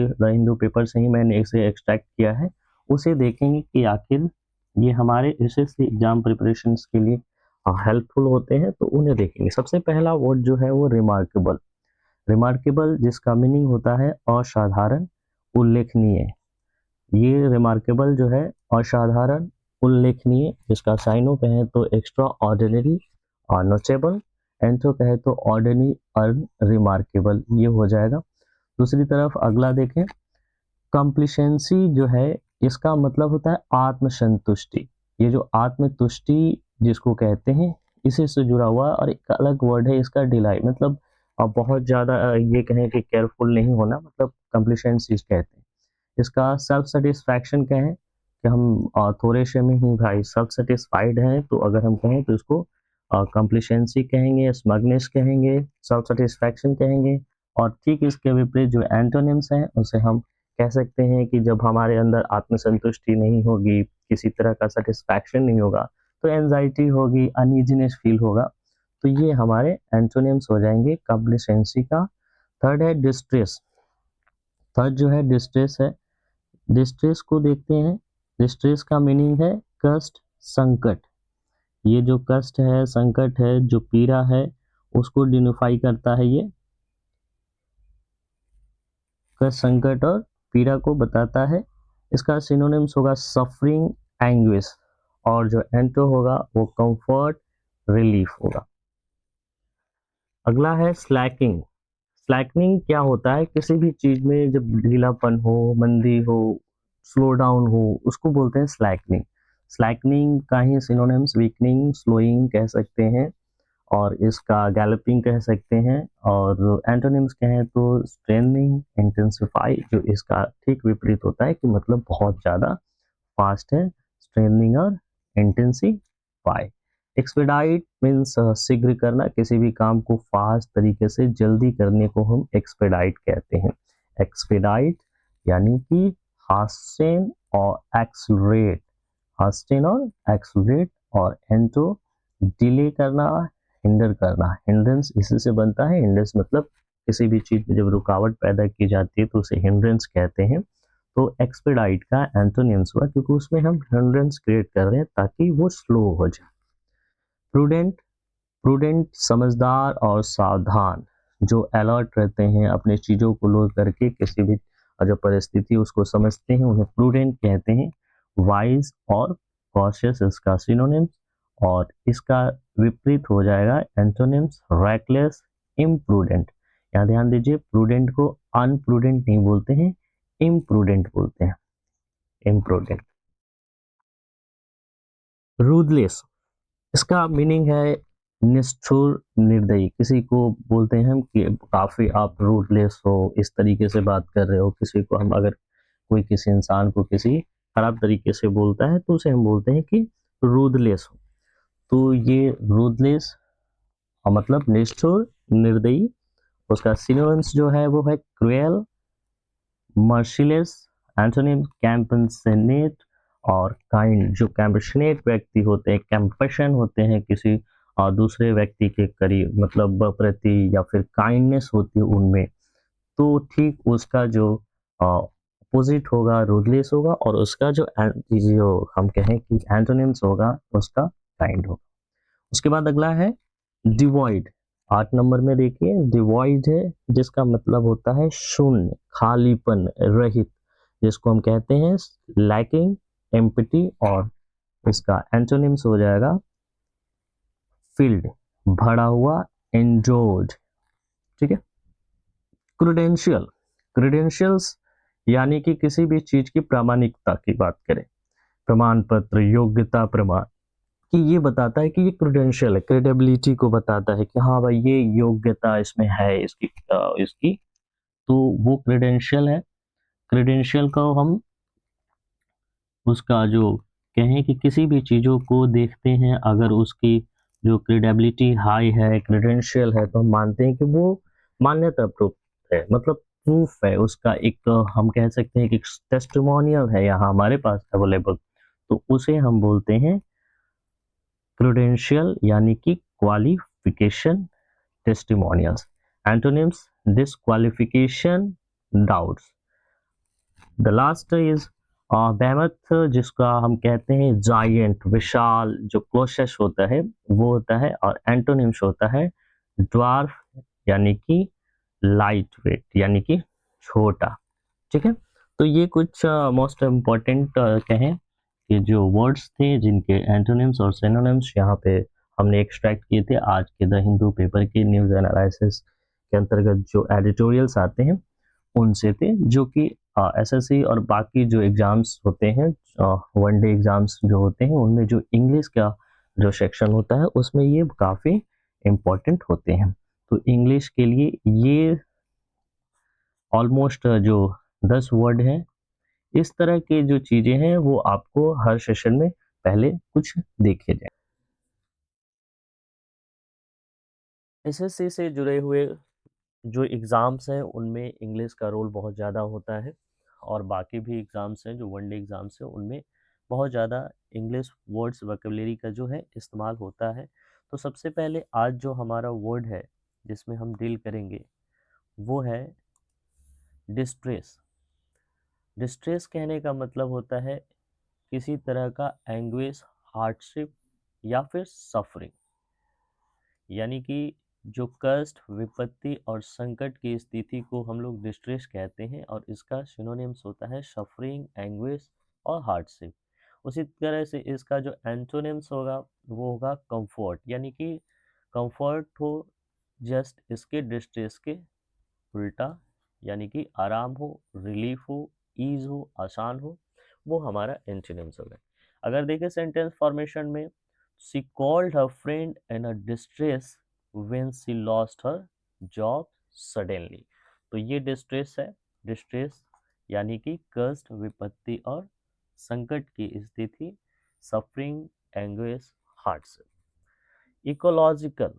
The Hindu paper से ही मैंने इसे एक्सट्रैक्ट किया है, उसे देखेंगे कि आखिर ये हमारे एसएससी एग्जाम प्रिपरेशंस के लिए हेल्पफुल होते हैं, तो उन्हें देखेंगे। सबसे पहला वर्ड जो है वो रिमार्केबल। रिमार्केबल जिसका मीनिंग होता है असाधारण, उल्लेखनीय। ये रिमार्केबल जो है असाधारण, उल्लेखनीय, जिसका साइनो कहें तो एक्स्ट्रा ऑर्डिनरी और नोटेबल, एंथो कहे तो ऑर्डिनरी और रिमार्केबल, ये हो जाएगा। दूसरी तरफ अगला देखें, कॉम्प्लिसेंसी जो है इसका मतलब होता है आत्मसंतुष्टि। ये जो आत्मतुष्टि जिसको कहते हैं, इसी से जुड़ा हुआ और एक अलग वर्ड है इसका डिलाई, मतलब बहुत ज़्यादा ये कहें कि केयरफुल नहीं होना, मतलब कॉम्प्लिसेंसी कहते हैं। इसका सेल्फ सेटिस्फैक्शन कहें कि हम थोड़े से में ही भाई सेल्फ सेटिस्फाइड हैं, तो अगर हम कहें तो इसको कॉम्प्लिसेंसी कहेंगे, स्मगनेस कहेंगे, सेल्फ सेटिस्फैक्शन कहेंगे। और ठीक इसके विपरीत जो एंटोनिम्स हैं उसे हम कह सकते हैं कि जब हमारे अंदर आत्मसंतुष्टि नहीं होगी, किसी तरह का सेटिस्फैक्शन नहीं होगा, तो एंजाइटी होगी, अनईजीनेस फील होगा। तो ये हमारे एंटोनिम्स हो जाएंगे कॉम्प्लिसेंसी का। थर्ड है डिस्ट्रेस। थर्ड जो है डिस्ट्रेस है। डिस्ट्रेस को देखते हैं। डिस्ट्रेस का मीनिंग है कष्ट, संकट। ये जो कष्ट है, संकट है, जो पीड़ा है, उसको डिनोफाई करता है। ये कष्ट, संकट और पीड़ा को बताता है। इसका सिनोनिम्स होगा सफरिंग, एंग्विश, और जो एंटो होगा वो कंफर्ट, रिलीफ होगा। अगला है स्लैकिंग। स्लैकनिंग क्या होता है? किसी भी चीज में जब ढीलापन हो, मंदी हो, स्लो डाउन हो, उसको बोलते हैं स्लैकनिंग। स्लैकनिंग का ही सिनोनिम्स वीकनिंग, स्लोइंग कह सकते हैं, और इसका गैलपिंग कह सकते हैं। और एंटोनिम्स कहें तो स्ट्रेनिंग, इंटेंसिफाई, जो इसका ठीक विपरीत होता है कि मतलब बहुत ज़्यादा फास्ट है, स्ट्रेनिंग और इंटेंसिफाई। एक्सपेडाइट मीन्स शीघ्र करना, किसी भी काम को फास्ट तरीके से जल्दी करने को हम एक्सपेडाइट कहते हैं। एक्सपेडाइट यानी कि हास्टेन और एक्सलरेट, हास्टेन और एक्सलरेट। और एंटो डिले करना, हिंडर करना, हिंड्रेंस इसी से बनता है। हिंड्रेंस मतलब किसी भी चीज में जब रुकावट पैदा की जाती है तो उसे हिंड्रेंस कहते हैं। तो एक्सपेडाइट का एंटोनिम्स हुआ, क्योंकि उसमें हम हिंड्रेंस क्रिएट कर रहे हैं ताकि वो स्लो हो जाए। प्रूडेंट, प्रूडेंट समझदार और सावधान, जो अलर्ट रहते हैं, अपने चीज़ों को लो करके किसी भी जो परिस्थिति उसको समझते हैं, उन्हें प्रूडेंट कहते हैं। वाइज और कॉशियस इसका सिनोनिम्स, और इसका विपरीत हो जाएगा एंटोनिम्स रैकलेस, इम्प्रूडेंट। यहाँ ध्यान दीजिए, प्रूडेंट को अनप्रूडेंट नहीं बोलते हैं, इम्प्रूडेंट बोलते हैं, इम्प्रूडेंट। रूदलेस, इसका मीनिंग है निष्ठुर, निर्दयी। किसी को बोलते हैं हम कि काफ़ी आप रूदलेस हो, इस तरीके से बात कर रहे हो। किसी को हम अगर कोई किसी इंसान को किसी खराब तरीके से बोलता है तो उसे हम बोलते हैं कि रूदलेस हो। तो ये रूदलेस मतलब निष्ठुर, निर्दयी। उसका सिनोनिम्स जो है वो है क्रूएल, मर्सिलेस, एंटोनिम कैम्पनसेनेट और काइंड। जो कैम्पशनेट व्यक्ति होते हैं, कैम्पशन होते हैं किसी दूसरे व्यक्ति के करीब, मतलब प्रति, या फिर काइंडनेस होती है उनमें, तो ठीक उसका जो अपोजिट होगा रूदलेस होगा, और उसका जो हम कहें कि एंटोनिम्स होगा उसका काइंड होगा। उसके बाद अगला है डिवॉइड। 8 नंबर में देखिए, डिवॉइड है जिसका मतलब होता है शून्य, खालीपन, रहित, जिसको हम कहते हैं लैकिंग, एम्प्टी। और इसका एंटोनिम्स हो जाएगा फिल्ड, भरा हुआ, एंजोर्ड। ठीक है। क्रेडेंशियल, क्रेडेंशियल्स यानी कि किसी भी चीज की प्रामाणिकता की बात करें, प्रमाण पत्र, योग्यता प्रमाण, कि ये बताता है कि ये क्रेडेंशियल है, क्रेडिबिलिटी को बताता है कि हाँ भाई ये योग्यता इसमें है इसकी, तो वो क्रेडेंशियल है। क्रेडेंशियल को हम उसका जो कहें कि किसी भी चीज़ों को देखते हैं, अगर उसकी जो क्रेडिबिलिटी हाई है, क्रेडेंशियल है, तो हम मानते हैं कि वो मान्यता प्राप्त है, मतलब प्रूफ है उसका, एक हम कह सकते हैं कि टेस्टिमोनियल है यहाँ हमारे पास अवेलेबल, तो उसे हम बोलते हैं क्रेडेंशियल यानी कि qualification, testimonials. Antonyms disqualification, doubts. The last is behemoth, जिसका हम कहते हैं जायंट, विशाल, जो क्लोशस होता है वो होता है, और एंटोनिम्स होता है ड्वार्फ यानी कि लाइट वेट यानी कि छोटा। ठीक है, तो ये कुछ मोस्ट इम्पॉर्टेंट कहें कि जो वर्ड्स थे जिनके एंटोनिम्स और सिनोनिम्स यहाँ पे हमने एक्सट्रैक्ट किए थे आज के द हिंदू पेपर के न्यूज़ एनालिसिस के अंतर्गत जो एडिटोरियल्स आते हैं उनसे थे, जो कि एसएससी और बाकी जो एग्जाम्स होते हैं, वनडे एग्जाम्स जो होते हैं, उनमें जो इंग्लिश का जो सेक्शन होता है उसमें ये काफ़ी इम्पोर्टेंट होते हैं। तो इंग्लिश के लिए ये ऑलमोस्ट जो 10 वर्ड हैं, इस तरह के जो चीज़ें हैं वो आपको हर सेशन में पहले कुछ देखे जाएँ। एसएससी से जुड़े हुए जो एग्ज़ाम्स हैं उनमें इंग्लिश का रोल बहुत ज़्यादा होता है, और बाकी भी एग्ज़ाम्स हैं जो वन डे एग्ज़ाम्स हैं उनमें बहुत ज़्यादा इंग्लिश वर्ड्स वोकैब्युलरी का जो है इस्तेमाल होता है। तो सबसे पहले आज जो हमारा वर्ड है जिसमें हम डील करेंगे वो है डिस्ट्रेस। डिस्ट्रेस कहने का मतलब होता है किसी तरह का एंग्विश, हार्डशिप या फिर सफरिंग, यानी कि जो कष्ट, विपत्ति और संकट की स्थिति को हम लोग डिस्ट्रेस कहते हैं, और इसका सिनोनिम्स होता है सफरिंग, एंग्विश और हार्डशिप। उसी तरह से इसका जो एंटोनिम्स होगा वो होगा कंफर्ट, यानी कि कंफर्ट हो जस्ट इसके डिस्ट्रेस के उल्टा, यानी कि आराम हो, रिलीफ हो, ईज हो, आसान हो, वो हमारा एंटोनिम्स होगा। अगर देखें सेंटेंस फॉर्मेशन में, she called her friend in a distress when she lost her job suddenly. तो ये डिस्ट्रेस है। डिस्ट्रेस यानी कि कष्ट, विपत्ति और संकट की स्थिति, suffering, anguish, hardship. Ecological,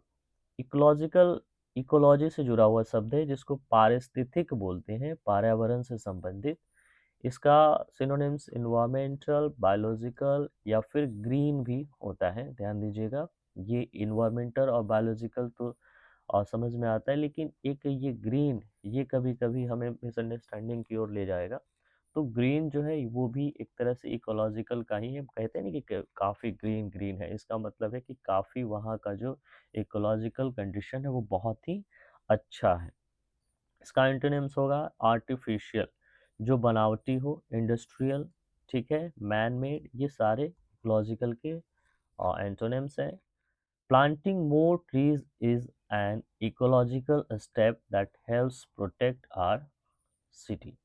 ecological ecology से जुड़ा हुआ शब्द है जिसको पारिस्थितिक बोलते हैं, पर्यावरण से संबंधित। इसका सिनोनिम्स इन्वायरमेंटल, बायोलॉजिकल या फिर ग्रीन भी होता है। ध्यान दीजिएगा, ये इन्वायरमेंटल और बायोलॉजिकल तो समझ में आता है, लेकिन एक ये ग्रीन, ये कभी कभी हमें मिसअंडरस्टैंडिंग की ओर ले जाएगा। तो ग्रीन जो है वो भी एक तरह से इकोलॉजिकल का ही, हम कहते हैं ना कि काफ़ी ग्रीन ग्रीन है, इसका मतलब है कि काफ़ी वहाँ का जो इकोलॉजिकल कंडीशन है वो बहुत ही अच्छा है। इसका एंटोनिम्स होगा आर्टिफिशियल, जो बनावटी हो, इंडस्ट्रियल, ठीक है, मैन मेड, ये सारे इकोलॉजिकल के एंटोनिम्स हैं। Planting more trees is an ecological step that helps protect our city.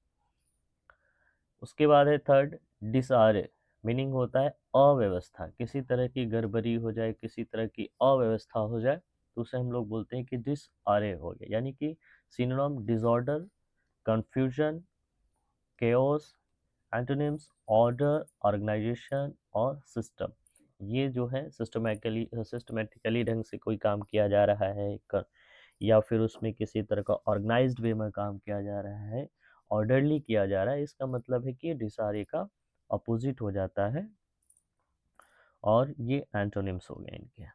उसके बाद है थर्ड, डिसआरे, मीनिंग होता है अव्यवस्था, किसी तरह की गड़बड़ी हो जाए, किसी तरह की अव्यवस्था हो जाए तो उसे हम लोग बोलते हैं कि डिसआरे हो गया, यानी कि synonym disorder, confusion, chaos. Antonyms order, organisation और सिस्टम। ये जो है सिस्टमेटिकली ढंग से कोई काम किया जा रहा है या फिर उसमें किसी तरह का ऑर्गेनाइज्ड वे में काम किया जा रहा है, ऑर्डरली किया जा रहा है, इसका मतलब है कि डिसारे का अपोजिट हो जाता है, और ये एंटोनिम्स हो गए इनके।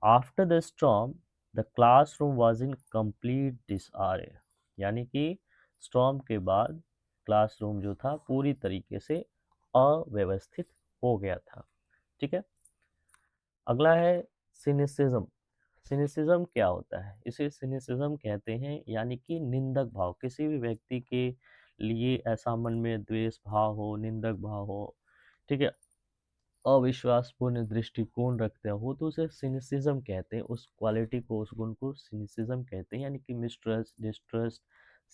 After the storm the classroom was in complete disarray, यानी कि स्टॉर्म के बाद क्लासरूम जो था पूरी तरीके से अव्यवस्थित हो गया था। ठीक है, अगला है सिनिसिज्म। सिनिसिज्म क्या होता है? इसे सिनिसिज्म कहते हैं, यानी कि निंदक भाव, किसी भी व्यक्ति के लिए ऐसा मन में द्वेष भाव हो, निंदक भाव हो, ठीक है, अविश्वासपूर्ण दृष्टिकोण रखते हो, तो उसे सिनिसिज्म कहते हैं। उस क्वालिटी को, उस गुण को सिनिसिज्म कहते हैं, यानी कि मिसट्रस्ट, डिस्ट्रस्ट,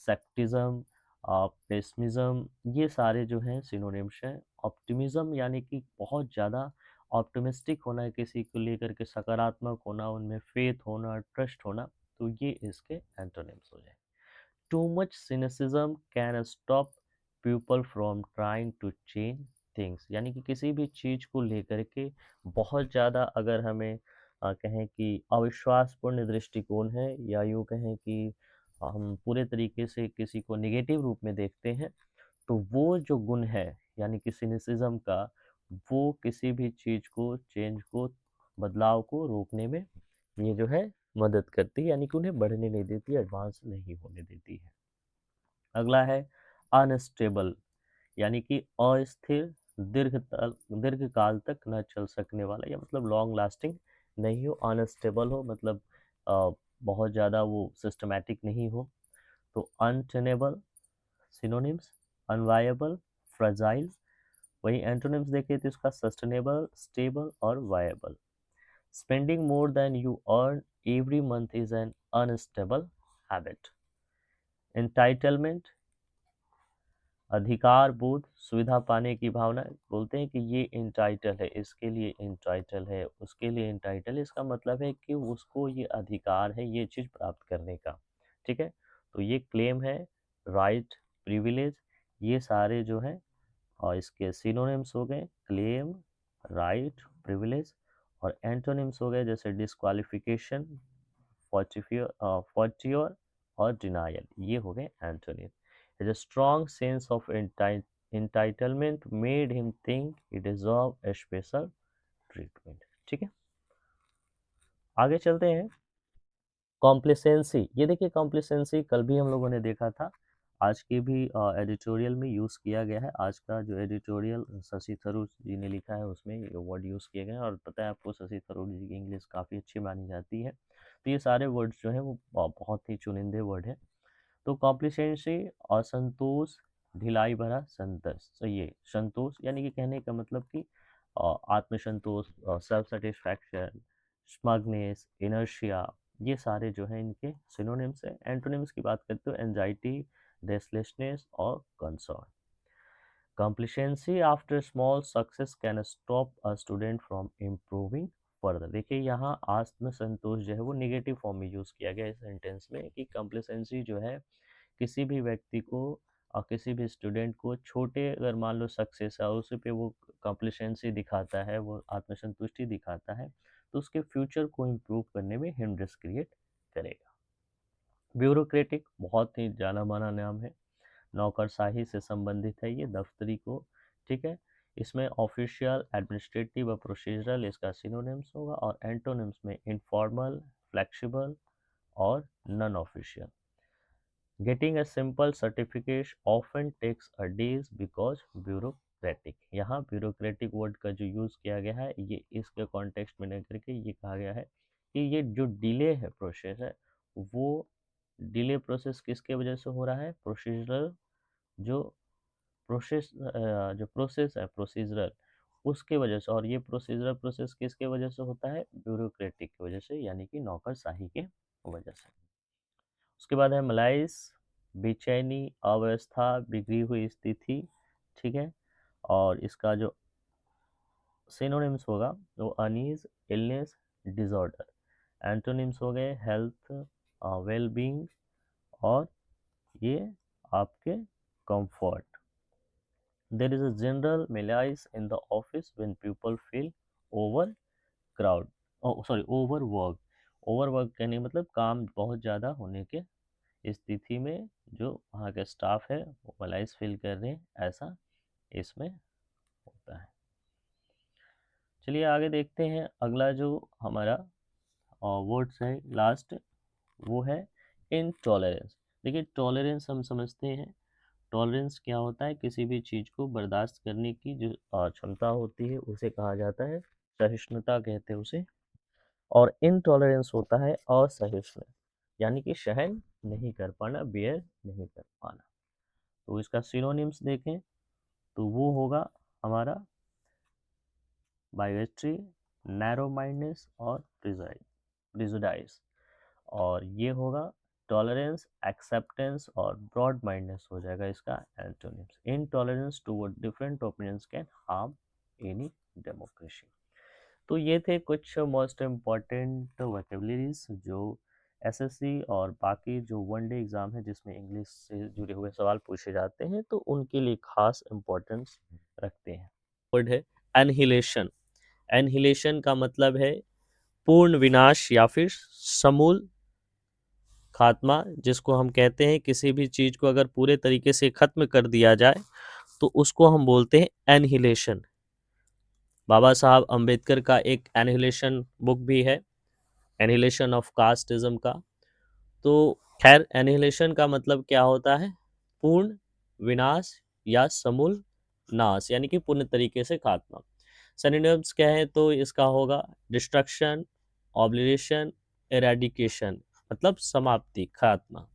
सेक्टिज्म, पेसिमिज्म, ये सारे जो हैं सिनोनिम्स हैं। ऑप्टिमिज्म यानी कि बहुत ज़्यादा ऑप्टिमिस्टिक होना, किसी को लेकर के सकारात्मक होना, उनमें फेथ होना, ट्रस्ट होना, तो ये इसके एंटोनिम्स हो जाए। Too much cynicism can stop people from trying to change things, यानी कि किसी भी चीज़ को लेकर के बहुत ज़्यादा अगर हमें कहें कि अविश्वासपूर्ण दृष्टिकोण है, या यूँ कहें कि हम पूरे तरीके से किसी को नेगेटिव रूप में देखते हैं, तो वो जो गुण है यानी कि सिनिसिज्म का, वो किसी भी चीज़ को, चेंज को, बदलाव को रोकने में ये जो है मदद करती है, यानी कि उन्हें बढ़ने नहीं देती, एडवांस नहीं होने देती है। अगला है अनस्टेबल यानी कि अस्थिर, दीर्घकाल तक न चल सकने वाला, या मतलब लॉन्ग लास्टिंग नहीं हो, अनस्टेबल हो मतलब बहुत ज़्यादा वो सिस्टमैटिक नहीं हो। तो अनटेनेबल सिनोनिम्स, अनवायबल, फ्रेजाइल। वही एंटोनिम्स देखें तो इसका सस्टेनेबल, स्टेबल और viable. Spending more than you earn every month is an unstable habit. Entitlement, अधिकार बोध, सुविधा पाने की भावना। बोलते हैं कि ये इंटाइटल है, इसके लिए इंटाइटल है, उसके लिए इंटाइटल है, इसका मतलब है कि उसको ये अधिकार है ये चीज़ प्राप्त करने का। ठीक है, तो ये क्लेम है, राइट, प्रिविलेज, ये सारे जो है और इसके सिनोनिम्स हो गए क्लेम, राइट, प्रिविलेज। और एंटोनिम्स हो गए जैसे डिस्क्वालिफिकेशन, फॉर्टियोर और डिनायल, ये हो गए antonym. His strong sense of entitlement made him think he deserved a special treatment। ठीक है, आगे चलते हैं। कॉम्प्लिसेंसी, ये देखिए कॉम्प्लिसेंसी कल भी हम लोगों ने देखा था, आज के भी एडिटोरियल में यूज़ किया गया है। आज का जो एडिटोरियल शशि थरूर जी ने लिखा है उसमें ये वर्ड यूज़ किए गए हैं, और पता है आपको शशि थरूर जी की इंग्लिश काफ़ी अच्छी मानी जाती है, तो ये सारे वर्ड्स जो हैं वो बहुत ही चुनिंदे वर्ड हैं। तो कॉम्प्लिसेंसी, असंतोष, ढिलाई भरा संतोष। तो ये संतोष यानी कि कहने का मतलब कि आत्मसंतोष, सेल्फ सेटिस्फैक्शन, स्मगनेस, इनर्शिया, ये सारे जो हैं इनके सिनोनिम्स हैं। एंटोनिम्स की बात करते हो एंजाइटी, रेस्टलेसनेस और concern. Complacency after small success can stop a student from improving further। देखिए यहाँ आत्मसंतोष जो है वो नेगेटिव फॉर्म में यूज़ किया गया है सेंटेंस में, कि कंप्लेसेंसी जो है किसी भी व्यक्ति को और किसी भी स्टूडेंट को छोटे अगर मान लो सक्सेस है और उस पे वो कंप्लेसेंसी दिखाता है, वो आत्मसंतुष्टि दिखाता है, तो उसके फ्यूचर को इम्प्रूव करने में हिंड्रेस क्रिएट करेगा। ब्यूरोक्रेटिक बहुत ही जाना माना नाम है, नौकरशाही से संबंधित है ये, दफ्तरी को। ठीक है, इसमें ऑफिशियल, एडमिनिस्ट्रेटिव और प्रोसीजरल इसका सिनोनिम्स होगा, और एंटोनिम्स में इनफॉर्मल, फ्लेक्सिबल और non official. Getting a simple certificate often takes a days because bureaucratic. यहाँ ब्यूरोक्रेटिक वर्ड का जो यूज़ किया गया है ये इसके कॉन्टेक्स्ट में लेकर के ये कहा गया है कि ये जो डिले है प्रोसेस है, वो डिले प्रोसेस किसके वजह से हो रहा है, प्रोसीजरल जो प्रोसेस है प्रोसीजरल, उसके वजह से। और ये प्रोसीजरल प्रोसेस किसके वजह से होता है, ब्यूरोक्रेटिक की वजह से, यानी कि नौकरशाही के वजह से। उसके बाद है मलाइस, बेचैनी, अव्यवस्था, बिगड़ी हुई स्थिति। ठीक है, और इसका जो सिनोनिम्स होगा वो अनीज, इलनेस, डिसऑर्डर। एंटोनिम्स हो गए हेल्थ, वेल बीइंग और ये आपके comfort. There is a general malaise in the office when people feel overcrowd, sorry overwork. Overwork कहने का मतलब काम बहुत ज़्यादा होने के स्थिति में जो वहाँ के स्टाफ है वो मलाइस फील कर रहे हैं, ऐसा इसमें होता है। चलिए आगे देखते हैं, अगला जो हमारा वर्ड्स है लास्ट, वो है इनटॉलरेंस। देखिए टॉलरेंस हम समझते हैं, टॉलरेंस क्या होता है, किसी भी चीज़ को बर्दाश्त करने की जो क्षमता होती है उसे कहा जाता है सहिष्णुता कहते हैं उसे। और इनटॉलरेंस होता है असहिष्णु, यानी कि सहन नहीं कर पाना, बेयर नहीं कर पाना। तो इसका सिनोनिम्स देखें तो वो होगा हमारा बायोट्री, नैरो माइंडनेस और प्रिजुडाइज। और ये होगा टॉलरेंस, एक्सेप्टेंस और ब्रॉड माइंडनेस हो जाएगा इसका antonyms. Intolerance toward different opinions can harm any democracy. तो ये थे कुछ मोस्ट इम्पॉर्टेंट वोकेबलरीज जो एसएससी और बाकी जो वनडे एग्ज़ाम है जिसमें इंग्लिश से जुड़े हुए सवाल पूछे जाते हैं तो उनके लिए खास इम्पोर्टेंस रखते हैं। वर्ड है एनहिलेशन। एनहिलेशन का मतलब है पूर्ण विनाश या फिर समूल खात्मा, जिसको हम कहते हैं किसी भी चीज़ को अगर पूरे तरीके से ख़त्म कर दिया जाए तो उसको हम बोलते हैं एनहिलेशन। बाबा साहब अम्बेडकर का एक एनहिलेशन बुक भी है, एनहिलेशन ऑफ कास्टिज्म का। तो खैर एनहिलेशन का मतलब क्या होता है, पूर्ण विनाश या समूल नाश यानी कि पूर्ण तरीके से खात्मा। सिनोनिम्स क्या है तो इसका होगा डिस्ट्रक्शन, ऑब्लिरेशन, एरेडिकेशन मतलब समाप्ति, खात्मा।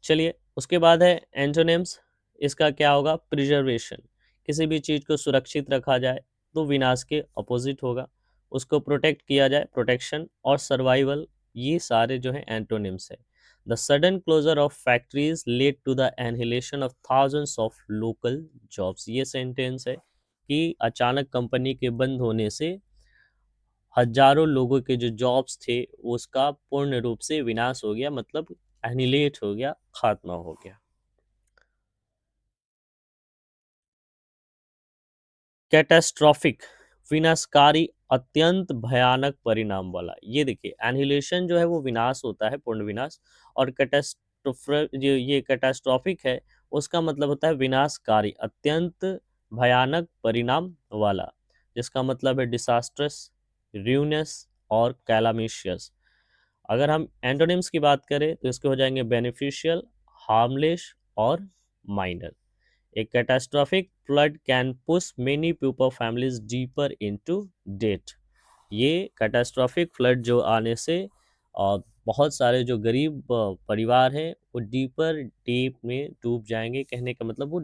चलिए उसके बाद है एंटोनिम्स। इसका क्या होगा प्रिजर्वेशन, किसी भी चीज को सुरक्षित रखा जाए तो विनाश के अपोजिट होगा। उसको प्रोटेक्ट किया जाए, प्रोटेक्शन। और सर्वाइवल, ये सारे जो है एंटोनिम्स है। The sudden closure of factories led to the annihilation of thousands of local jobs, ये सेंटेंस है कि अचानक कंपनी के बंद होने से हजारों लोगों के जो जॉब्स थे उसका पूर्ण रूप से विनाश हो गया, मतलब एनिलेट हो गया, खात्मा हो गया। कैटास्ट्रॉफिक, विनाशकारी, अत्यंत भयानक परिणाम वाला। ये देखिए एनिहिलेशन जो है वो विनाश होता है, पूर्ण विनाश। और कैटास्ट्रोफ जो ये कैटास्ट्रॉफिक है उसका मतलब होता है विनाशकारी, अत्यंत भयानक परिणाम वाला, जिसका मतलब है डिसास्ट्रस, रूइनस और कैलामिशियस। अगर हम एंटोनिम्स की बात करें तो इसके हो जाएंगे बेनिफिशियल, हार्मलेस और minor. A catastrophic flood can push many poor families deeper into debt. ये कैटास्ट्रॉफिक फ्लड जो आने से बहुत सारे जो गरीब परिवार हैं वो डीपर डीप में डूब जाएंगे। कहने का मतलब वो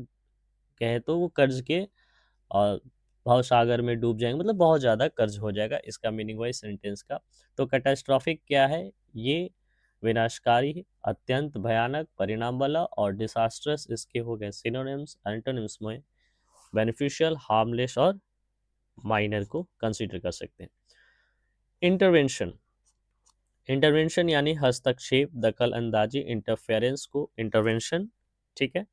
कहे तो वो कर्ज के भाव सागर में डूब जाएंगे, मतलब बहुत ज़्यादा कर्ज हो जाएगा, इसका मीनिंग हुआ इस सेंटेंस का। तो कैटास्ट्रॉफिक क्या है, ये विनाशकारी, अत्यंत भयानक परिणाम वाला और डिसास्ट्रस इसके हो गए सिनोनिम्स। एंटोनिम्स में बेनिफिशियल, हार्मलेस और माइनर को कंसीडर कर सकते हैं। इंटरवेंशन, इंटरवेंशन यानी हस्तक्षेप, दखल अंदाजी, इंटरफेरेंस को इंटरवेंशन, ठीक है।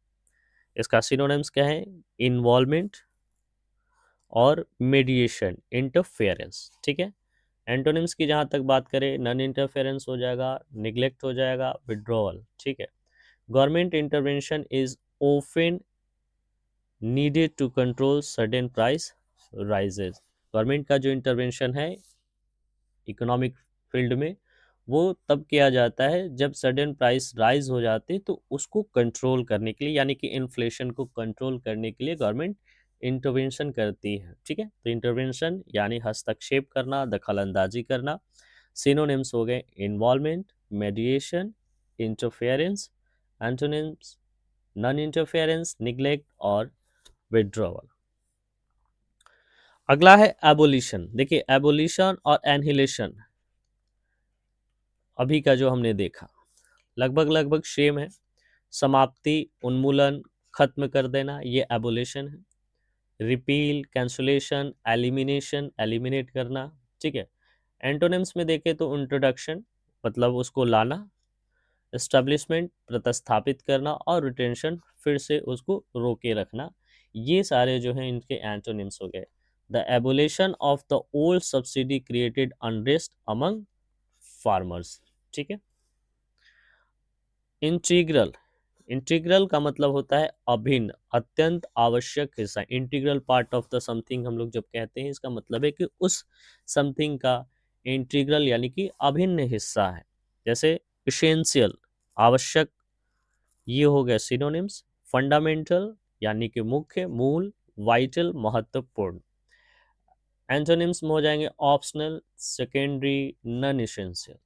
इसका सिनोनिम्स क्या है, इन्वॉल्वमेंट और मीडिएशन, इंटरफेरेंस, ठीक है। एंटोनिम्स की जहाँ तक बात करें, नॉन इंटरफेरेंस हो जाएगा, निग्लेक्ट हो जाएगा, विड्रॉवल, ठीक है। Government intervention is often needed to control sudden price rises. Government का जो इंटरवेंशन है इकोनॉमिक फील्ड में वो तब किया जाता है जब सडन प्राइस राइज हो जाते तो उसको कंट्रोल करने के लिए, यानी कि इन्फ्लेशन को कंट्रोल करने के लिए गवर्नमेंट इंटरवेंशन करती है, ठीक है। तो इंटरवेंशन यानी हस्तक्षेप करना, दखल अंदाजी करना। सिनोनिम्स हो गए involvement, मेडिएशन, interference. Antonyms non interference, neglect और विड्रॉवल। अगला है एबोलिशन। देखिए एबोलिशन और एनहिलेशन अभी का जो हमने देखा लगभग लगभग सेम है। समाप्ति, उन्मूलन, खत्म कर देना, ये एबोलिशन है। रिपील, कैंसुलेशन, एलिमिनेशन, एलिमिनेट करना, ठीक है। एंटोनिम्स में देखें तो इंट्रोडक्शन मतलब उसको लाना, एस्टेब्लिशमेंट प्रतिस्थापित करना और रिटेंशन फिर से उसको रोके रखना। ये सारे जो हैं इनके एंटोनिम्स हो गए। The abolition of the old subsidy created unrest among farmers, ठीक है। इंटीग्रल, इंटीग्रल का मतलब होता है अभिन्न, अत्यंत आवश्यक हिस्सा। Integral part of the something हम लोग जब कहते हैं इसका मतलब है कि उस समथिंग का इंटीग्रल यानी कि अभिन्न हिस्सा है। जैसे इसेंशियल, आवश्यक, ये हो गए सिनोनिम्स। फंडामेंटल यानी कि मुख्य, मूल, वाइटल, महत्वपूर्ण। एंटोनिम्स में हो जाएंगे optional, secondary, non essential.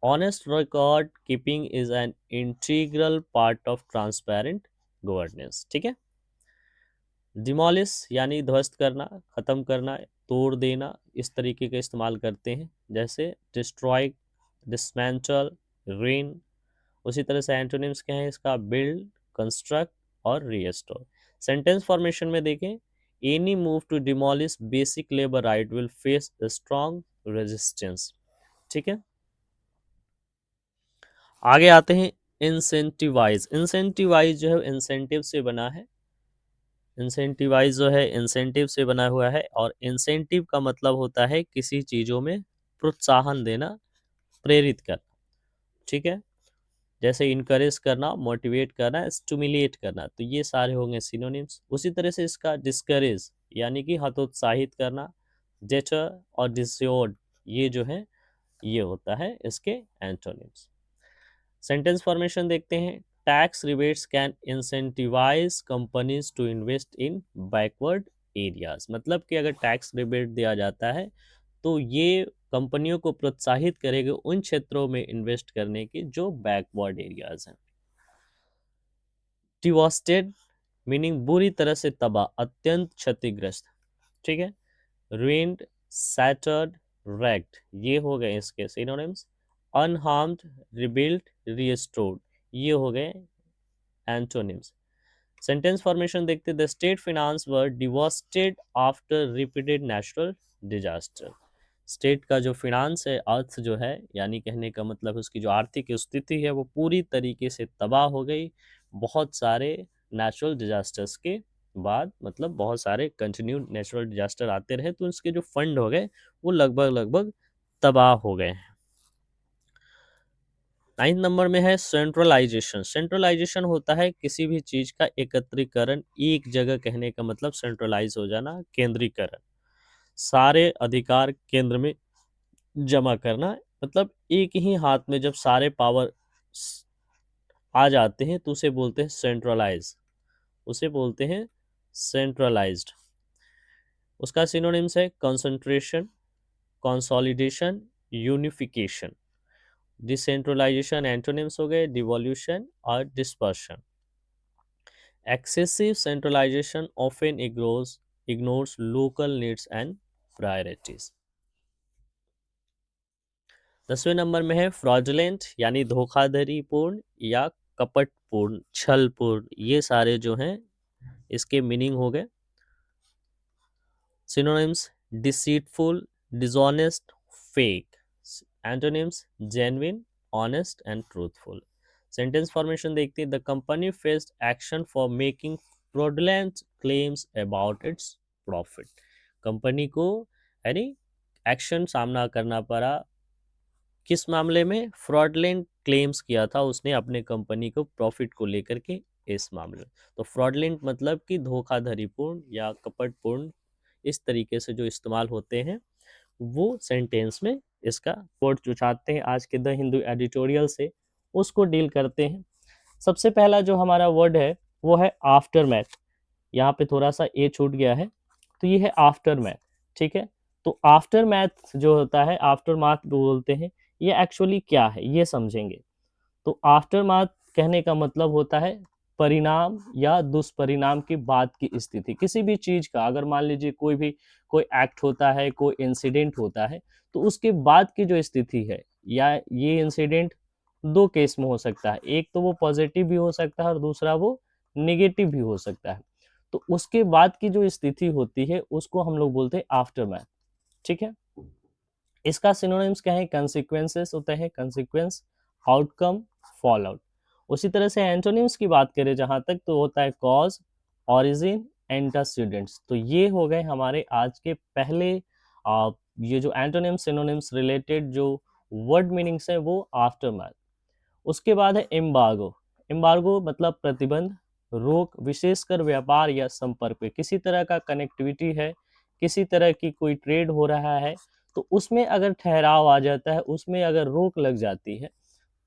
Honest record keeping is an integral part of transparent governance, ठीक है। डिमोलिश यानी ध्वस्त करना, खत्म करना, तोड़ देना, इस तरीके का इस्तेमाल करते हैं। जैसे डिस्ट्रॉय, डिसमेंटल, रेन। उसी तरह से एंटोनिम्स क्या है इसका, बिल्ड, कंस्ट्रक्ट और रीस्टोर। सेंटेंस फॉर्मेशन में देखें, any move to demolish basic labour right will face strong resistance, ठीक है। आगे आते हैं इंसेंटिवाइज। इंसेंटिवाइज जो है इंसेंटिव से बना है। इंसेंटिवाइज जो है इंसेंटिव से बना हुआ है और इंसेंटिव का मतलब होता है किसी चीज़ों में प्रोत्साहन देना, प्रेरित करना, ठीक है। जैसे इनकरेज करना, मोटिवेट करना, स्टिमुलेट करना, तो ये सारे होंगे सिनोनिम्स। उसी तरह से इसका डिस्करेज यानी कि हतोत्साहित करना, डेटर और डिसऑर्ड, ये जो है ये होता है इसके एंटोनिम्स। सेंटेंस फॉर्मेशन देखते हैं। Tax rebates can incentivise companies to invest in backward areas, मतलब कि अगर टैक्स रिबेट दिया जाता है तो ये कंपनियों को प्रोत्साहित करेगा उन क्षेत्रों में इन्वेस्ट करने की जो बैकवर्ड एरियाज हैं। डिवास्टेड मीनिंग बुरी तरह से तबाह, अत्यंत क्षतिग्रस्त, ठीक है। ruined, shattered, wrecked, ये हो गए इसके सिनोनिम्स। unharmed, rebuilt, restored, ये हो गए एंटोनिम्स। सेंटेंस फॉर्मेशन देखते, the state finance were devastated after repeated natural disaster. State का जो फिनांस है, अर्थ जो है, यानी कहने का मतलब उसकी जो आर्थिक स्थिति है वो पूरी तरीके से तबाह हो गई बहुत सारे नेचुरल डिजास्टर्स के बाद, मतलब बहुत सारे कंटिन्यू नेचुरल डिजास्टर आते रहे तो उसके जो फंड हो गए वो लगभग लगभग तबाह हो गए। 9 नंबर में है सेंट्रलाइजेशन। सेंट्रलाइजेशन होता है किसी भी चीज का एकत्रीकरण, एक जगह, कहने का मतलब सेंट्रलाइज हो जाना, केंद्रीकरण, सारे अधिकार केंद्र में जमा करना, मतलब एक ही हाथ में जब सारे पावर आ जाते हैं तो उसे बोलते हैं सेंट्रलाइज, उसे बोलते हैं सेंट्रलाइज्ड। उसका सिनोनिम्स है concentration, consolidation, unification. Decentralization antonyms हो गए डिवोल्यूशन और dispersion. Excessive centralization often ignores local needs and priorities. 10वें नंबर में है फ्रॉडुलेंट, यानी धोखाधड़ीपूर्ण या कपटपूर्ण, छलपूर्ण, ये सारे जो हैं इसके मीनिंग हो गए। Synonyms deceitful, dishonest, fake. Antonyms genuine, honest and truthful. Sentence formation देखते हैं, the company faced action for making fraudulent claims about its profit. Company को यानी एक्शन सामना करना पड़ा, किस मामले में? फ्रॉडलेंट क्लेम्स किया था उसने अपने कंपनी को प्रॉफिट को लेकर के, इस मामले में। तो फ्रॉडलेंट मतलब कि धोखाधड़ीपूर्ण या कपटपूर्ण, इस तरीके से जो इस्तेमाल होते हैं वो सेंटेंस में इसका कोट जो चाहते हैं आज के द हिंदू एडिटोरियल से उसको डील करते हैं। सबसे पहला जो हमारा वर्ड है वो है आफ्टर मैथ। यहाँ पे थोड़ा सा ए छूट गया है तो ये है आफ्टर मैथ, ठीक है। तो आफ्टर मैथ जो होता है, आफ्टर माथ बोलते हैं, ये एक्चुअली क्या है ये समझेंगे। तो आफ्टर माथ कहने का मतलब होता है परिणाम या दुष्परिणाम के बाद की स्थिति किसी भी चीज का। अगर मान लीजिए कोई एक्ट होता है, कोई इंसिडेंट होता है, तो उसके बाद की जो स्थिति है, या ये इंसिडेंट दो केस में हो सकता है, एक तो वो पॉजिटिव भी हो सकता है और दूसरा वो निगेटिव भी हो सकता है। तो उसके बाद की जो स्थिति होती है उसको हम लोग बोलते हैं आफ्टर मैथ, ठीक है। इसका सिनोनिम्स क्या है? कंसिक्वेंसेस होते हैं, कंसिक्वेंस, आउटकम, फॉल आउट। उसी तरह से एंटोनिम्स की बात करें जहां तक, तो होता है कॉज, ओरिजिन, एंटासीडेंट्स। तो ये हो गए हमारे आज के पहले ये जो एंटोनिम्स सिनोनिम्स रिलेटेड जो वर्ड मीनिंग्स है वो आफ्टर मैथ। उसके बाद है एम्बार्गो। एम्बार्गो मतलब प्रतिबंध, रोक, विशेषकर व्यापार या संपर्क पे किसी तरह का कनेक्टिविटी है, किसी तरह की कोई ट्रेड हो रहा है तो उसमें अगर ठहराव आ जाता है, उसमें अगर रोक लग जाती है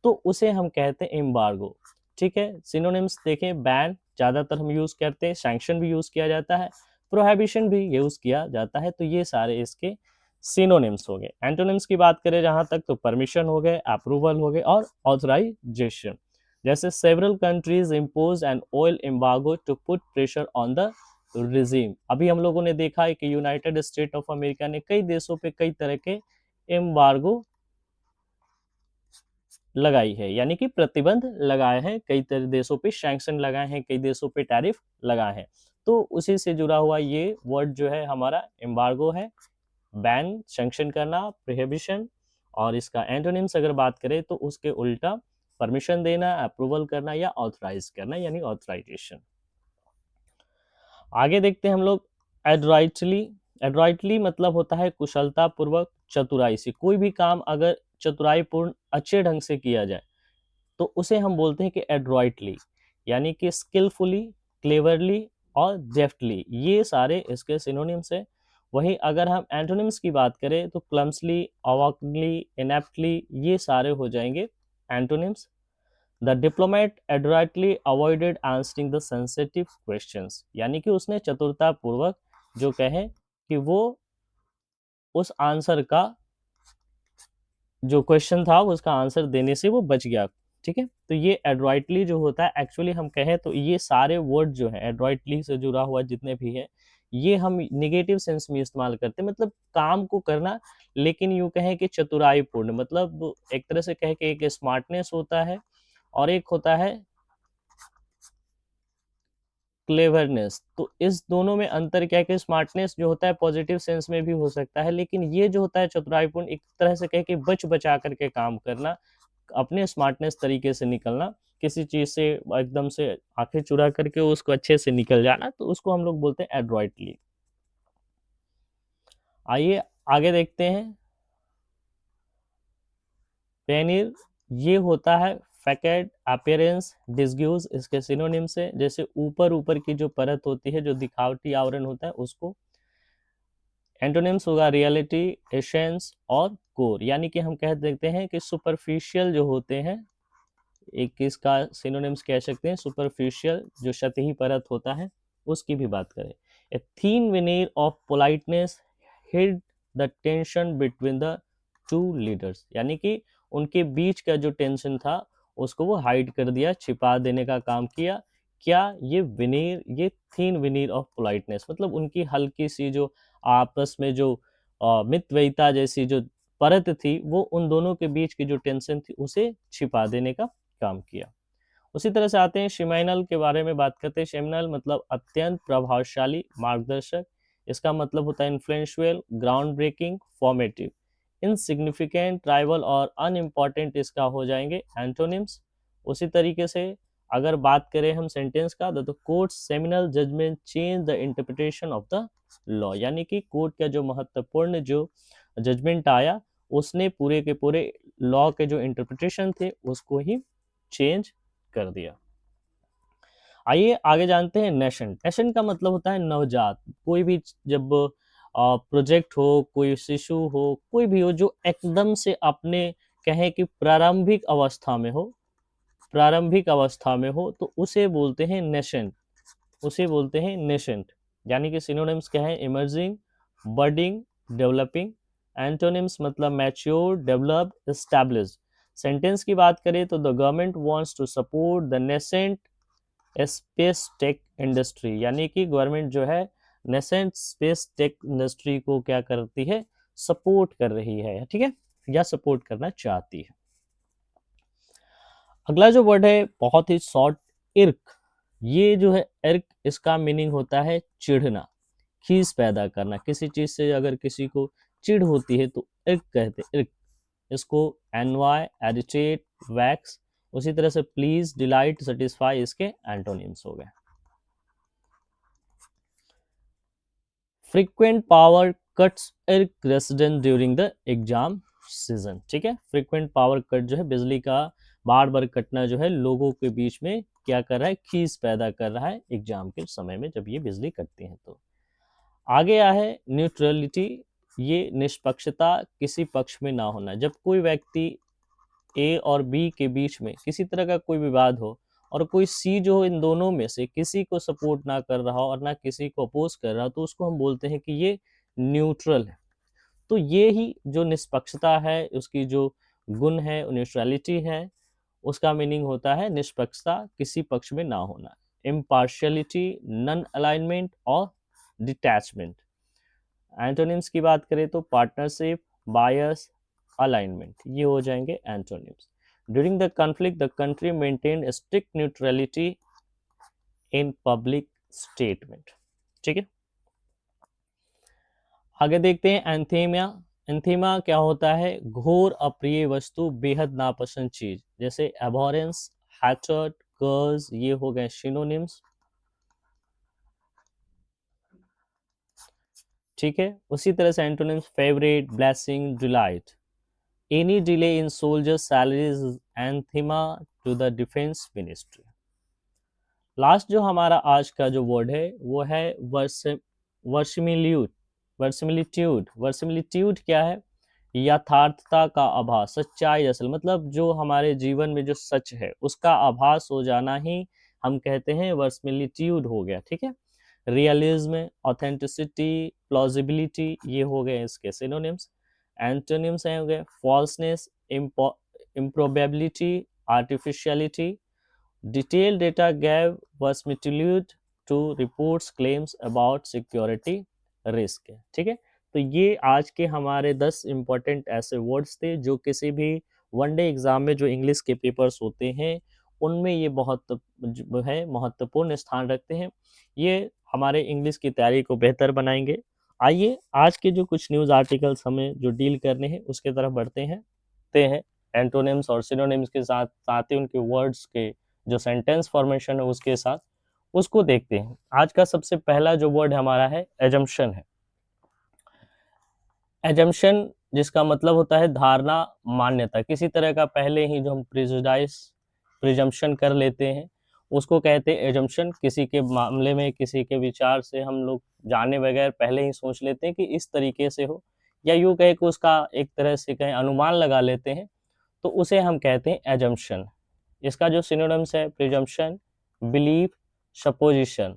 तो उसे हम कहते हैं एम्बार्गो, ठीक है। सिनोनिम्स देखें, बैन ज़्यादातर हम यूज़ करते हैं, सैंक्शन भी यूज़ किया जाता है, प्रोहिबिशन भी यूज़ किया जाता है। तो ये सारे इसके सिनोनिम्स हो गए। एंटोनिम्स की बात करें जहाँ तक, तो परमिशन हो गए, अप्रूवल हो गए और ऑथराइजेशन। जैसे several countries impose an oil embargo to put pressure on the regime. अभी हम लोगों ने देखा है कि यूनाइटेड स्टेट ऑफ अमेरिका ने कई देशों पे कई तरह के एम्बार्गो लगाई है, यानी कि प्रतिबंध लगाए हैं, कई तरह देशों पे सैंक्शन लगाए हैं, कई देशों पे टैरिफ लगाए हैं। तो उसी से जुड़ा हुआ ये वर्ड जो है हमारा एम्बार्गो है, बैन, सैंक्शन करना, प्रोहिबिशन। और इसका एंटोनिम्स अगर बात करें तो उसके उल्टा परमिशन देना, अप्रूवल करना या ऑथराइज करना, यानी ऑथराइजेशन। आगे देखते हैं हम लोग एडराइटली। एडराइटली मतलब होता है कुशलता पूर्वक, चतुराई से। कोई भी काम अगर चतुराईपूर्ण अच्छे ढंग से किया जाए तो उसे हम बोलते हैं कि एडरॉइटली, यानी कि स्किलफुली, क्लेवरली और डेफ्टली, ये सारे इसके सिनोनिम्स है। वहीं अगर हम एंटोनिम्स की बात करें तो क्लम्सली, अवॉकली, इनेप्टली, ये सारे हो जाएंगे antonyms. The diplomat adroitly avoided answering the sensitive questions, यानी कि उसने चतुरतापूर्वक जो कहे कि वो उस आंसर का जो क्वेश्चन था उसका आंसर देने से वो बच गया। ठीक है, तो ये एडराइटली जो होता है, एक्चुअली हम कहें तो ये सारे वर्ड जो है एडराइटली से जुड़ा हुआ जितने भी है, ये हम निगेटिव सेंस में इस्तेमाल करते हैं, मतलब काम को करना, लेकिन यूं कहें कि चतुराईपूर्ण, मतलब एक तरह से कहे कि एक स्मार्टनेस होता है और एक होता है क्लेवरनेस। तो इस दोनों में अंतर क्या है कि स्मार्टनेस जो होता है पॉजिटिव सेंस में भी हो सकता है, लेकिन ये जो होता है चतुराईपूर्ण, एक तरह से कहे कि बच बचा करके काम करना, अपने स्मार्टनेस तरीके से निकलना, किसी चीज से एकदम से आंखें चुरा करके उसको अच्छे से निकल जाना, तो उसको हम लोग बोलते हैं एडरॉइटली। आइए आगे देखते हैं। पेनिर, ये होता है फैकेट, अपीयरेंस, डिसग्यूज, इसके सिनोनिम से, जैसे ऊपर ऊपर की जो परत होती है, जो दिखावटी आवरण होता है उसको। एंटोनिम्स होगा रियलिटी, एसेंस और कोर, यानी कि हम कह देते हैं कि सुपरफिशियल जो होते हैं, एक इसका सिनोनिम्स कह सकते हैं सुपरफिशियल, जो सतही परत होता है उसकी भी बात करें। A thin veneer of politeness hid the tension between the two leaders, यानी कि उनके बीच का जो टेंशन था उसको वो हाइड कर दिया, छिपा देने का काम किया। क्या ये विनीर, ये थीन विनीर ऑफ पोलाइटनेस, मतलब उनकी हल्की सी जो आपस में जो मितव्ययिता जैसी जो परत थी, वो उन दोनों के बीच की जो टेंशन थी उसे छिपा देने का काम किया। उसी तरह से आते हैं शिमाइनल के बारे में बात करते हैं। शिमाइनल मतलब अत्यंत प्रभावशाली मार्गदर्शक, इसका मतलब होता है influential, ground breaking, formative. Insignificant, tribal और अनइम्पॉर्टेंट इसका हो जाएंगे एंटोनिम्स। उसी तरीके से अगर बात करें हम सेंटेंस का, the court seminal judgement change the interpretation of the law, यानी कि कोर्ट का जो महत्वपूर्ण जो जजमेंट आया उसने पूरे के पूरे लॉ के जो इंटरप्रिटेशन थे उसको ही चेंज कर दिया। आइए आगे जानते हैं नेशन। नेशन का मतलब होता है नवजात, कोई भी जब प्रोजेक्ट हो, कोई शिशु हो, कोई भी हो जो एकदम से अपने कहें कि प्रारंभिक अवस्था में हो, प्रारंभिक अवस्था में हो, तो उसे बोलते हैं नेशन, उसे बोलते हैं नेशेंट। यानी कि सिनोनिम्स क्या है, इमर्जिंग, बर्डिंग, डेवलपिंग। एंटोनिम्स मतलब मैच्योर, डेवलप्ड, एस्टैब्लिश्ड। सेंटेंस की बात करें तो the government wants to support the nascent space tech industry, यानी कि गवर्नमेंट जो है नेसेंट स्पेस टेक इंडस्ट्री को क्या करती है, सपोर्ट कर रही है, ठीक है, या सपोर्ट करना चाहती है। अगला जो वर्ड है बहुत ही शॉर्ट, इर्क। ये जो है इर्क, इसका मीनिंग होता है चिढ़ना, खीस पैदा करना, किसी चीज से अगर किसी को चिढ़ होती है तो इर्क कहते हैं, इर्क। इसको एनवाय, एडिटेट, वैक्स। उसी तरह से प्लीज, डिलाइट, सेटिस्फाई इसके एंटोनिम्स हो गए। Frequent power cuts irk resident during the exam season, ठीक है। फ्रीक्वेंट पावर कट जो है, बिजली का बार बार कटना जो है लोगों के बीच में क्या कर रहा है, खीस पैदा कर रहा है एग्जाम के समय में जब ये बिजली कटती है। तो आगे आ है न्यूट्रलिटी, ये निष्पक्षता, किसी पक्ष में ना होना। जब कोई व्यक्ति ए और बी के बीच में किसी तरह का कोई विवाद हो और कोई सी जो हो इन दोनों में से किसी को सपोर्ट ना कर रहा हो और ना किसी को अपोज कर रहा हो, तो उसको हम बोलते हैं कि ये न्यूट्रल है। तो ये ही जो निष्पक्षता है, उसकी जो गुण है, न्यूट्रलिटी है, उसका मीनिंग होता है निष्पक्षता, किसी पक्ष में ना होना। इम्पार्शियलिटी, नन अलाइनमेंट और डिटैचमेंट। एंटोनिम्स की बात करें तो पार्टनरशिप, बायस, अलाइनमेंट, ये हो जाएंगे antonyms. During the conflict the country maintain strict neutrality in public statement, ठीक है। आगे देखते हैं एंथीमिया। एंथीमा क्या होता है, घोर अप्रिय वस्तु, बेहद नापसंद चीज, जैसे एबोरेंस, हैचर्ड, कर्स, ये हो गए सिनोनिम्स, ठीक है। उसी तरह से antonyms favourite, blessing, delight. Any delay in soldier salaries anathema to the defence ministry. Last जो हमारा आज का जो वर्ड है वो है वर्सिमिल्यूट। वर्सिमिलिट्यूड, वर्सिमिलिट्यूड क्या है, यथार्थता का आभास, सच्चाई असल, मतलब जो हमारे जीवन में जो सच है उसका आभास हो जाना ही हम कहते हैं वर्समिलिट्यूड हो गया, ठीक है। रियलिज्म, ऑथेंटिसिटी, प्लॉजिबिलिटी, ये हो गए इसके सिनोनिम्स। एंटोनिम्स हैं हो गए falseness, improbability, artificiality. Detail data gave verisimilitude to reports claims about security risk, ठीक है। तो ये आज के हमारे 10 इंपॉर्टेंट ऐसे वर्ड्स थे जो किसी भी वनडे एग्जाम में जो इंग्लिश के पेपर्स होते हैं उनमें ये बहुत जो है महत्वपूर्ण स्थान रखते हैं। ये हमारे इंग्लिश की तैयारी को बेहतर बनाएंगे। आइए आज के जो कुछ न्यूज़ आर्टिकल्स हमें जो डील करने हैं उसके तरफ बढ़ते हैं। एंटोनिम्स और सिनोनिम्स के साथ साथ ही उनके वर्ड्स के जो सेंटेंस फॉर्मेशन है उसके साथ उसको देखते हैं। आज का सबसे पहला जो वर्ड हमारा है एजम्पशन है। एजम्पशन जिसका मतलब होता है धारणा, मान्यता, किसी तरह का पहले ही जो हम प्रिजम्पशन कर लेते हैं उसको कहते हैं एजम्पशन। किसी के मामले में किसी के विचार से हम लोग जाने बगैर पहले ही सोच लेते हैं कि इस तरीके से हो, या यूँ कहे कि उसका एक तरह से कहें अनुमान लगा लेते हैं, तो उसे हम कहते हैं एजम्पशन। इसका जो सिनोनिम्स है प्रिजम्पशन, बिलीफ, सपोजिशन।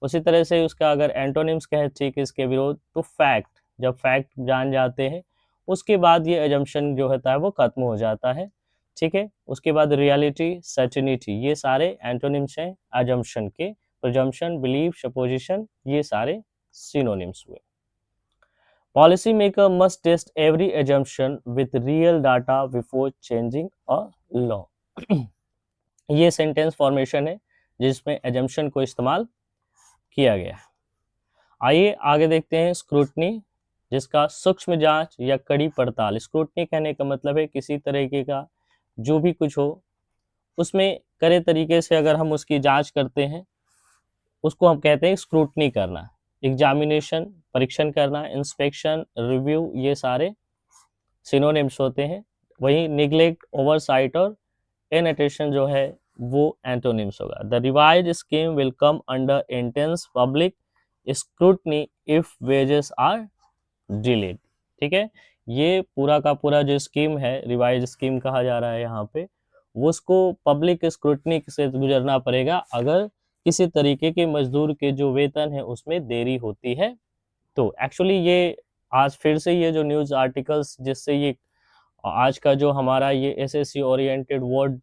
उसी तरह से उसका अगर एंटोनिम्स कहे ठीक इसके विरोध तो फैक्ट, जब फैक्ट जान जाते हैं उसके बाद ये एजम्पशन जो होता है वो खत्म हो जाता है, ठीक है। उसके बाद रियलिटी, सर्टेनिटी, ये सारे एंटोनिम्स हैं एजम्पशन के। प्रिजम्पशन, बिलीफ, सपोजिशन, ये सारे सिनोनिम्स हुए। Policy maker must test every assumption with real data before changing a law. ये सेंटेंस फॉर्मेशन है जिसमें एजम्पशन को इस्तेमाल किया गया है। आइए आगे देखते हैं स्क्रूटनी, जिसका सूक्ष्म जांच या कड़ी पड़ताल। स्क्रूटनी कहने का मतलब है किसी तरीके का जो भी कुछ हो उसमें कड़े तरीके से अगर हम उसकी जांच करते हैं उसको हम कहते हैं स्क्रूटनी करना। एग्जामिनेशन, परीक्षण करना, इंस्पेक्शन, रिव्यू, ये सारे सिनोनिम्स होते हैं। वहीं निग्लेक्ट, ओवरसाइट और इनअटेंशन जो है वो एंटोनिम्स होगा। The revised scheme will come under intense public scrutiny if wages are delayed, ठीक है। ये पूरा का पूरा जो स्कीम है, रिवाइज स्कीम कहा जा रहा है यहाँ पे, वो उसको पब्लिक स्क्रूटनी से गुजरना पड़ेगा अगर किसी तरीके के मजदूर के जो वेतन है उसमें देरी होती है। तो एक्चुअली ये आज फिर से ये जो न्यूज़ आर्टिकल्स जिससे ये आज का जो हमारा ये एसएससी ओरिएंटेड वर्ड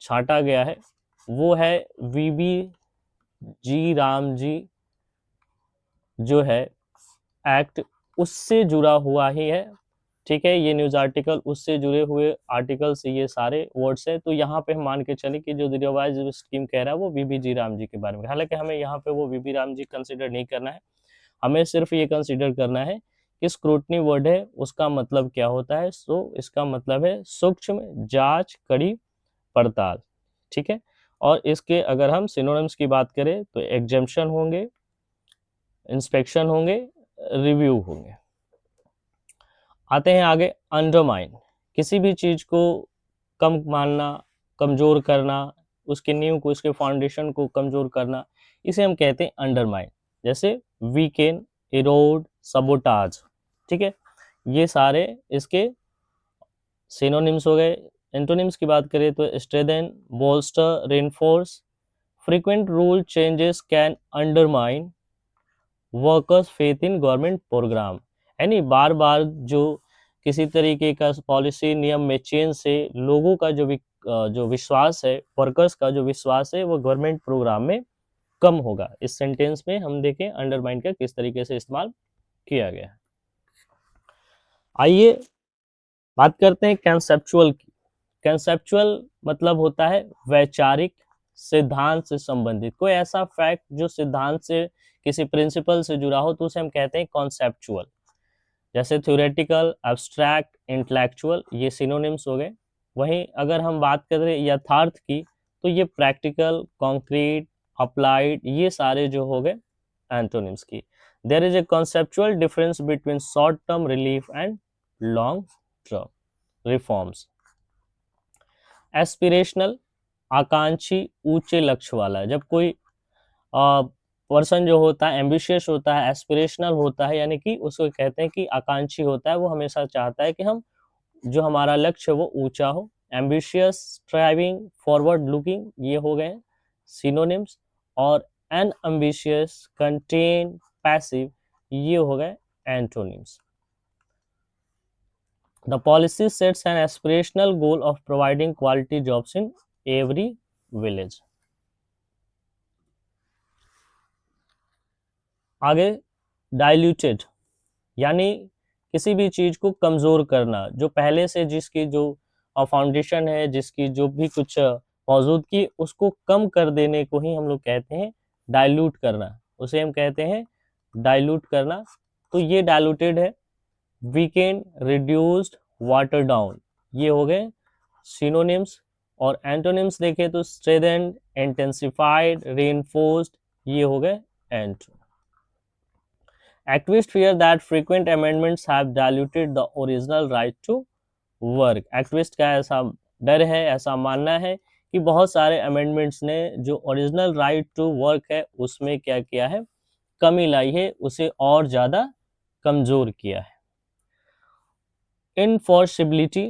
छांटा गया है वो है वीबी जी राम जी जो है एक्ट, उससे जुड़ा हुआ ही है, ठीक है। ये न्यूज़ आर्टिकल उससे जुड़े हुए आर्टिकल से ये सारे वर्ड्स हैं। तो यहाँ पे हम मान के चले कि जो रिवाइज स्कीम कह रहा है वो वीबी जी राम जी के बारे में। हालांकि हमें यहाँ पे वो वीबी राम जी कंसिडर नहीं करना है, हमें सिर्फ ये कंसिडर करना है कि स्क्रूटनी वर्ड है उसका मतलब क्या होता है। सो इसका मतलब है सूक्ष्म जांच, कड़ी पड़ताल, ठीक है। और इसके अगर हम सिनोनिम्स की बात करें तो एग्जम्पशन होंगे, इंस्पेक्शन होंगे, रिव्यू होंगे। आते हैं आगे अंडरमाइन, किसी भी चीज को कम मानना, कमजोर करना, उसके नींव को, उसके फाउंडेशन को कमजोर करना, इसे हम कहते हैं अंडरमाइन। जैसे वीकेन, इरोड, सबोटाज, ठीक है। ये सारे इसके सिनोनिम्स हो गए। एंटोनिम्स की बात करें तो strengthen, bolster, reinforce. Frequent rule changes can undermine workers faith in government programme, यानी बार बार जो किसी तरीके का पॉलिसी नियम में चेंज से लोगों का जो विश्वास है, वर्कर्स का जो विश्वास है वो गवर्नमेंट प्रोग्राम में कम होगा। इस सेंटेंस में हम देखें अंडरमाइन का किस तरीके से इस्तेमाल किया गया है। आइए बात करते हैं कंसेप्चुअल की। कंसेप्चुअल मतलब होता है वैचारिक, सिद्धांत से संबंधित कोई ऐसा फैक्ट जो सिद्धांत से, किसी प्रिंसिपल से जुड़ा हो तो उसे हम कहते हैं कॉन्सेप्चुअल। जैसे थ्योरेटिकल, एब्स्ट्रैक्ट, इंटेलेक्चुअल, ये सिनोनिम्स हो गए। वहीं अगर हम बात करें यथार्थ की तो ये प्रैक्टिकल, कॉन्क्रीट, अप्लाइड, ये सारे जो हो गए एंटोनिम्स की। There is a conceptual difference between short term relief and long term reforms. Aspirational, आकांक्षी, ऊंचे लक्ष्य वाला, जब कोई पर्सन जो होता है एम्बिशियस होता है, एस्पिरेशनल होता है, यानी कि उसको कहते हैं कि आकांक्षी होता है, वो हमेशा चाहता है कि हम जो हमारा लक्ष्य वो ऊंचा हो। एम्बिशियस, स्ट्राइविंग, फॉरवर्ड लुकिंग, ये हो गए सिनोनिम्स। और अनएम्बिशियस, कंटेन, पैसिव, ये हो गए antonyms. The policy sets an aspirational goal of providing quality jobs in every village. आगे डाइल्यूटेड, यानी किसी भी चीज को कमजोर करना, जो पहले से जिसकी जो फाउंडेशन है, जिसकी जो भी कुछ मौजूद की, उसको कम कर देने को ही हम लोग कहते हैं डाइल्यूट करना, उसे हम कहते हैं डाइल्यूट करना। तो ये डाइल्यूटेड है। वीकेंड, रिड्यूस्ड, वाटर डाउन, ये हो गए सिनोनिम्स। और एंटोनिम्स देखें तो स्ट्रेंथेंड, इंटेंसिफाइड, रेनफोर्स्ड, ये हो गए antonyms. Activists fear that frequent amendments have diluted the original right to work. Activist का ऐसा डर है, ऐसा मानना है कि बहुत सारे अमेंडमेंट्स ने जो ओरिजिनल राइट टू वर्क है उसमें क्या किया है, कमी लाई है, उसे और ज़्यादा कमज़ोर किया है। इनफोर्सिबिलिटी,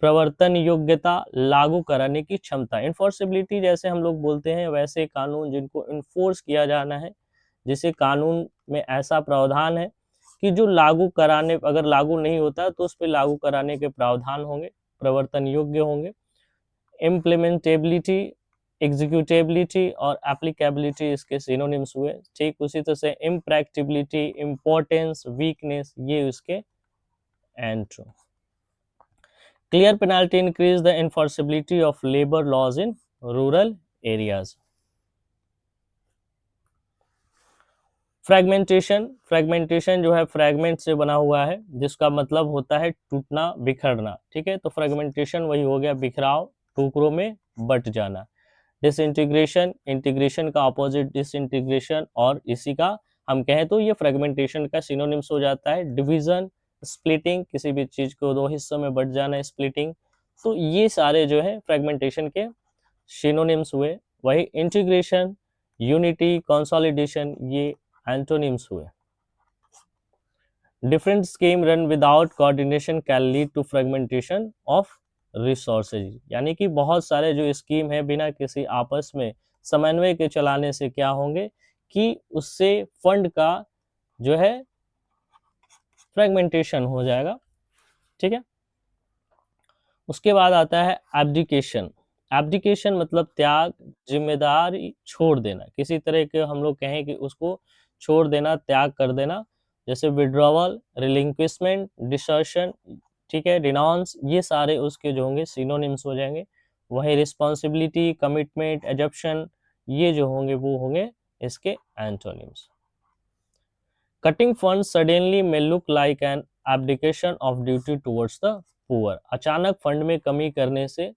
प्रवर्तन योग्यता, लागू कराने की क्षमता। इनफोर्सिबिलिटी जैसे हम लोग बोलते हैं वैसे कानून जिनको इन्फोर्स किया जाना है, जिसे कानून में ऐसा प्रावधान है कि जो लागू कराने, अगर लागू नहीं होता तो उस पर लागू कराने के प्रावधान होंगे, प्रवर्तन योग्य होंगे। इम्प्लीमेंटेबिलिटी, एग्जीक्यूटेबिलिटी और एप्लीकेबिलिटी इसके सिनोनिम्स हुए। ठीक उसी तरह से इम्प्रैक्टिबिलिटी, इम्पोर्टेंस, वीकनेस, ये उसके एंट्रो। Clear penalty increase the enforceability of labor laws in rural areas. Fragmentation जो है फ्रैगमेंट से बना हुआ है, जिसका मतलब होता है टूटना, बिखरना। ठीक है, तो फ्रेगमेंटेशन वही हो गया बिखराव, टुकड़ों में बट जाना। डिसइंटीग्रेशन, इंटीग्रेशन का अपोजिट डिसइंटीग्रेशन, और इसी का हम कहें तो ये फ्रेगमेंटेशन का सिनोनिम्स हो जाता है। डिवीजन, स्प्लिटिंग, किसी भी चीज को दो हिस्सों में बट जाना, स्प्लिटिंग। तो ये सारे जो है फ्रेगमेंटेशन के सिनोनिम्स हुए। वही इंटीग्रेशन, यूनिटी, कंसोलिडेशन, ये एंटोनिम्स हुए। Different scheme run without coordination can lead to fragmentation of resources, यानी कि बहुत सारे जो स्कीम है बिना किसी आपस में समन्वय के चलाने से क्या होंगे कि उससे फंड का जो है फ्रेगमेंटेशन हो जाएगा। ठीक है, उसके बाद आता है एब्डिकेशन। एब्डिकेशन मतलब त्याग, जिम्मेदारी छोड़ देना, किसी तरह के हम लोग कहें कि उसको छोड़ देना, त्याग कर देना, जैसे विड्रॉवल, रिलिंक्विशमेंट, डिसर्शन, ठीक है, डिनाउंस, ये सारे उसके जो होंगे सिनोनिम्स हो जाएंगे। वही रिस्पॉन्सिबिलिटी, कमिटमेंट, एजप्शन, ये जो होंगे वो होंगे इसके antonyms. Cutting funds suddenly may look like an abdication of duty towards the poor. अचानक फंड में कमी करने से,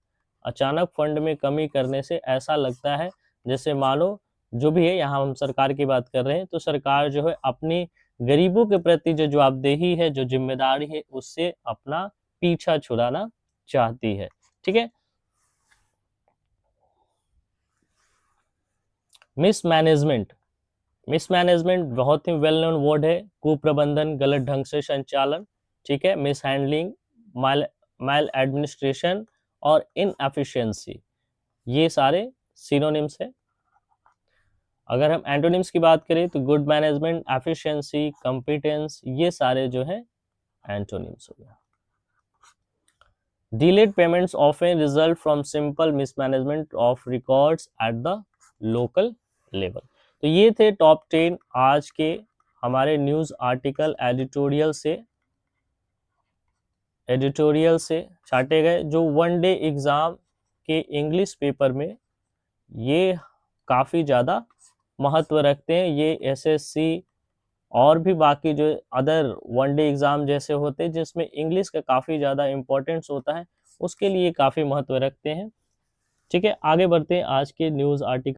अचानक फंड में कमी करने से ऐसा लगता है जैसे मानो जो भी है, यहाँ हम सरकार की बात कर रहे हैं, तो सरकार जो है अपनी गरीबों के प्रति जो जवाबदेही है, जो जिम्मेदारी है, उससे अपना पीछा छुड़ाना चाहती है। ठीक है, मिसमैनेजमेंट। मिसमैनेजमेंट बहुत ही वेल नोन वर्ड है, कुप्रबंधन, गलत ढंग से संचालन। ठीक है, मिस हैंडलिंग, माल एडमिनिस्ट्रेशन और इनएफिशिएंसी, ये सारे सिनोनिम्स है। अगर हम एंटोनिम्स की बात करें तो गुड मैनेजमेंट, एफिशिएंसी, कॉम्पिटेंस, ये सारे जो है एंटोनिम्स हो गया। Delayed payments often result from simple mismanagement of records at the local level. तो ये थे टॉप 10 आज के हमारे न्यूज़ आर्टिकल एडिटोरियल से छाटे गए, जो वन डे एग्ज़ाम के इंग्लिश पेपर में ये काफ़ी ज़्यादा महत्व रखते हैं। ये एसएससी और भी बाकी जो अदर वन डे एग्ज़ाम जैसे होते हैं जिसमें इंग्लिश का काफ़ी ज़्यादा इम्पोर्टेंस होता है, उसके लिए काफ़ी महत्व रखते हैं। ठीक है, आगे बढ़ते हैं आज के न्यूज़ आर्टिकल